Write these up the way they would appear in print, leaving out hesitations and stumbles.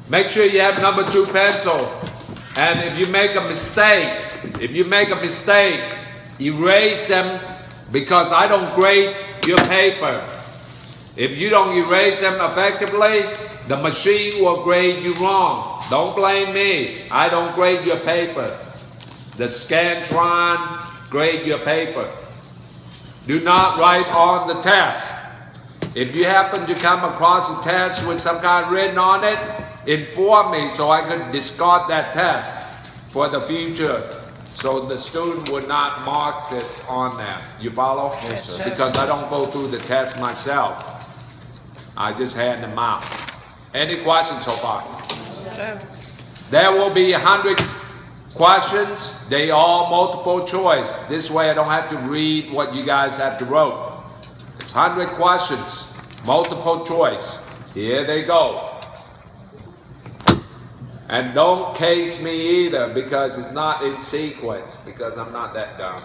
Make sure you have number 2 pencil. And if you make a mistake, erase them, because I don't grade your paper. If you don't erase them effectively, the machine will grade you wrong. Don't blame me. I don't grade your paper. The Scantron grade your paper. Do not write on the test. If you happen to come across a test with some kind written on it, inform me so I could discard that test for the future, so the student would not mark it on there. You follow? Yes, sir. Because I don't go through the test myself. I just hand them out. Any questions so far? Sir. There will be 100 questions. They all multiple choice. This way I don't have to read what you guys have to write. It's 100 questions, multiple choice. Here they go. And don't case me either, because it's not in sequence, because I'm not that dumb.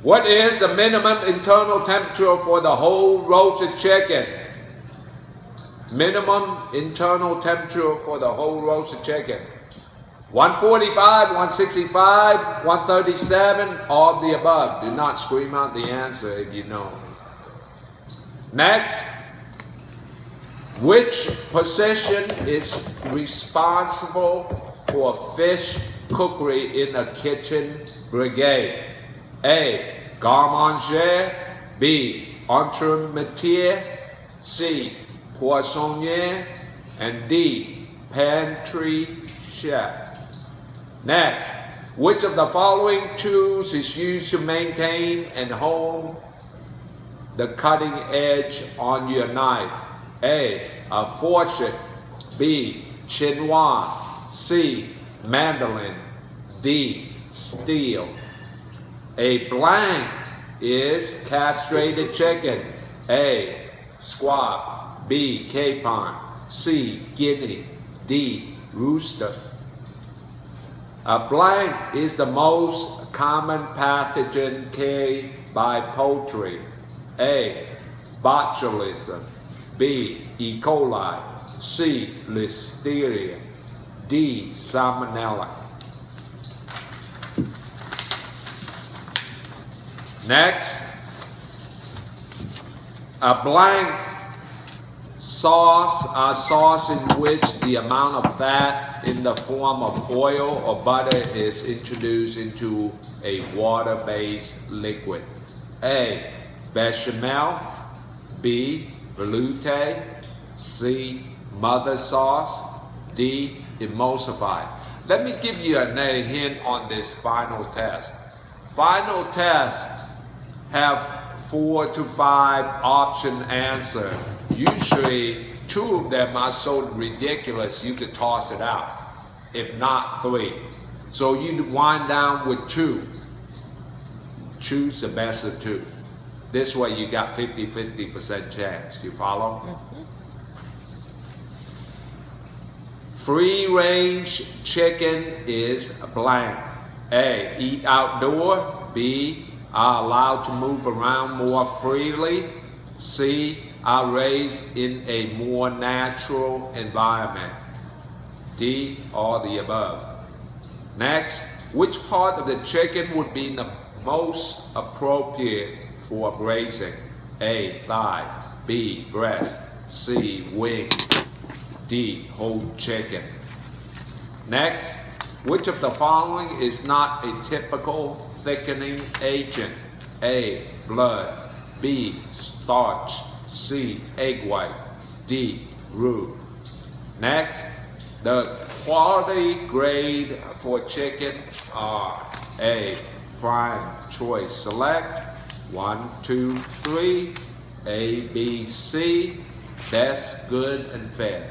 What is the minimum internal temperature for the whole roasted chicken? Minimum internal temperature for the whole roasted chicken. 145, 165, 137, all of the above. Do not scream out the answer if you know. Next. Which position is responsible for fish cookery in a kitchen brigade? A. Garde-manger. B. Entremetier. C. Poissonnier. And D. Pantry chef. Next. Which of the following tools is used to maintain and hold the cutting edge on your knife? A fortune. B. Chinois. C. Mandolin. D. Steel. A blank is castrated chicken. A. Squab. B. capon. C. guinea. D. rooster. A blank is the most common pathogen carried by poultry. A. botulism. B. E. coli. C. Listeria. D. Salmonella. Next, a blank sauce, a sauce in which the amount of fat in the form of oil or butter is introduced into a water-based liquid. A. Bechamel. B. Velouté. C. Mother sauce. D. Emulsified. Let me give you a hint on this final test. Final tests have 4 to 5 option answer. Usually 2 of them are so ridiculous you could toss it out, if not 3. So you wind down with 2. Choose the best of 2. This way you got 50% chance. You follow? Mm-hmm. Free range chicken is blank. A. Eat outdoor. B. Are allowed to move around more freely. C. Are raised in a more natural environment. D. All the above. Next, which part of the chicken would be the most appropriate for grazing? A. Thigh. B. Breast. C. Wing. D. Whole chicken. Next, which of the following is not a typical thickening agent? A. Blood. B. Starch. C. Egg white. D. Roux. Next, the quality grade for chicken are A. Prime Choice Select. 1, 2, 3. A, B, C. Best, good, and fair.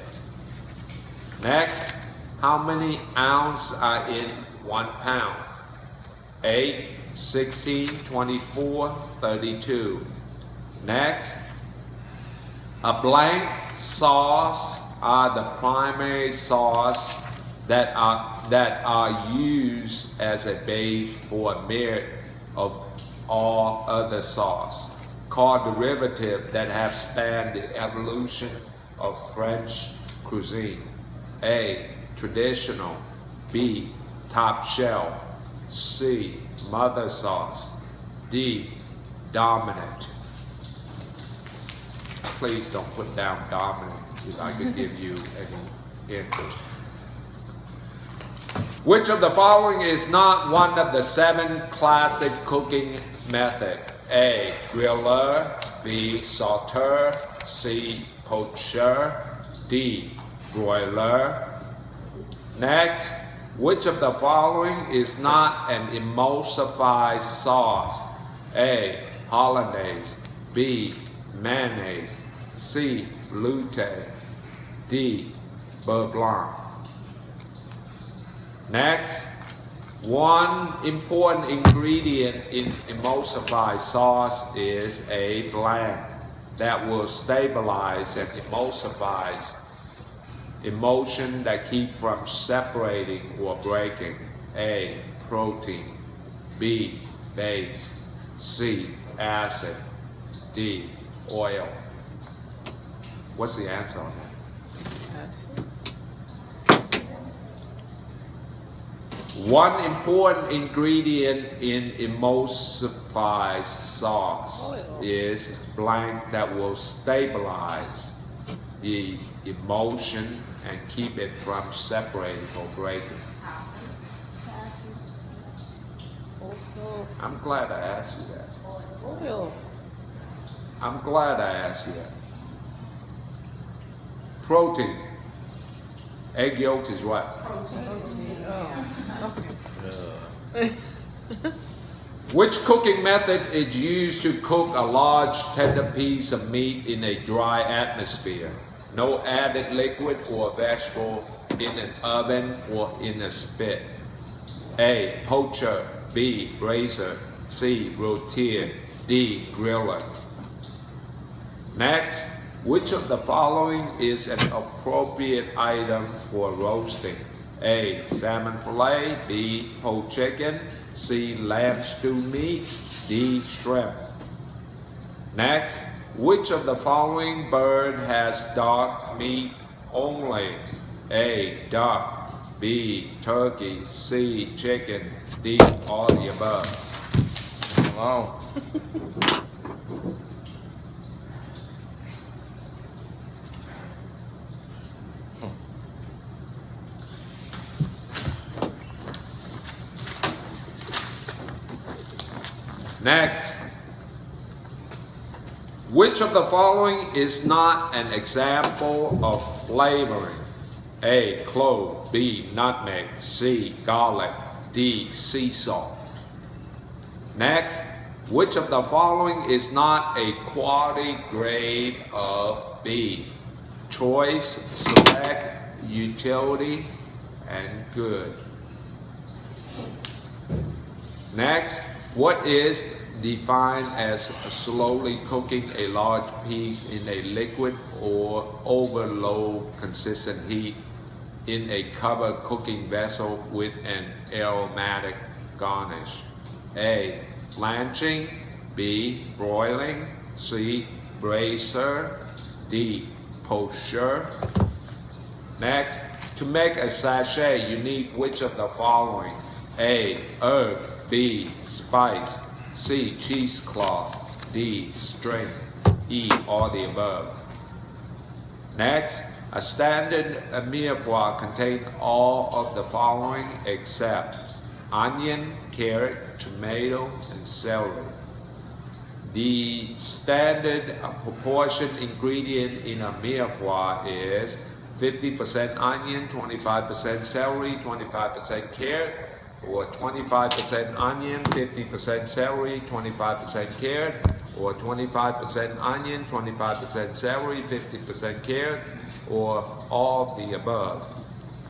Next, how many ounces are in 1 pound? 8, 16, 24, 32. Next, a blank sauce are the primary sauce that are used as a base for a myriad of all other sauce, called derivative that have spanned the evolution of French cuisine? A. Traditional. B. Top shelf. C. Mother sauce. D. Dominant. Please don't put down dominant because I could give you any hint. Which of the following is not one of the 7 classic cooking methods? A. Griller. B. Sauteur. C. Poacher. D. Broiler. Next, which of the following is not an emulsified sauce? A. Hollandaise. B. Mayonnaise. C. Velouté. D. Beurre blanc. Next, one important ingredient in emulsified sauce is a blend that will stabilize and emulsifies emulsion that keep from separating or breaking. A. Protein. B. Base. C. Acid. D. Oil. What's the answer on that? Acid. One important ingredient in emulsified sauce is blank that will stabilize the emulsion and keep it from separating or breaking. I'm glad I asked you that. Oil. I'm glad I asked you that. Protein. Egg yolk is what? Protein. Oh. Yeah. Which cooking method is used to cook a large tender piece of meat in a dry atmosphere? No added liquid or vegetable in an oven or in a spit. A. Poacher. B. Brazier. C. Rôtir. D. Griller. Next, which of the following is an appropriate item for roasting? A. Salmon fillet. B. Whole chicken. C. Lamb stew meat. D. Shrimp. Next, which of the following bird has dark meat only? A. Duck. B. Turkey. C. Chicken. D. All the above. Wow. Next, which of the following is not an example of flavoring? A. Clove. B. Nutmeg. C. Garlic. D. Sea salt. Next, which of the following is not a quality grade of beef? Choice, select, utility, and good. Next, what is defined as slowly cooking a large piece in a liquid or over low consistent heat in a covered cooking vessel with an aromatic garnish? A. Blanching. B. Broiling. C. Brazier. D. Poacher. Next, to make a sachet, you need which of the following? A. Herb. B. Spice. C. Cheesecloth. D. String. E. All the above. Next, a standard mirepoix contains all of the following except onion, carrot, tomato, and celery. The standard proportion ingredient in a mirepoix is 50% onion, 25% celery, 25% carrot, or 25% onion, 50% celery, 25% carrot, or 25% onion, 25% celery, 50% carrot, or all of the above.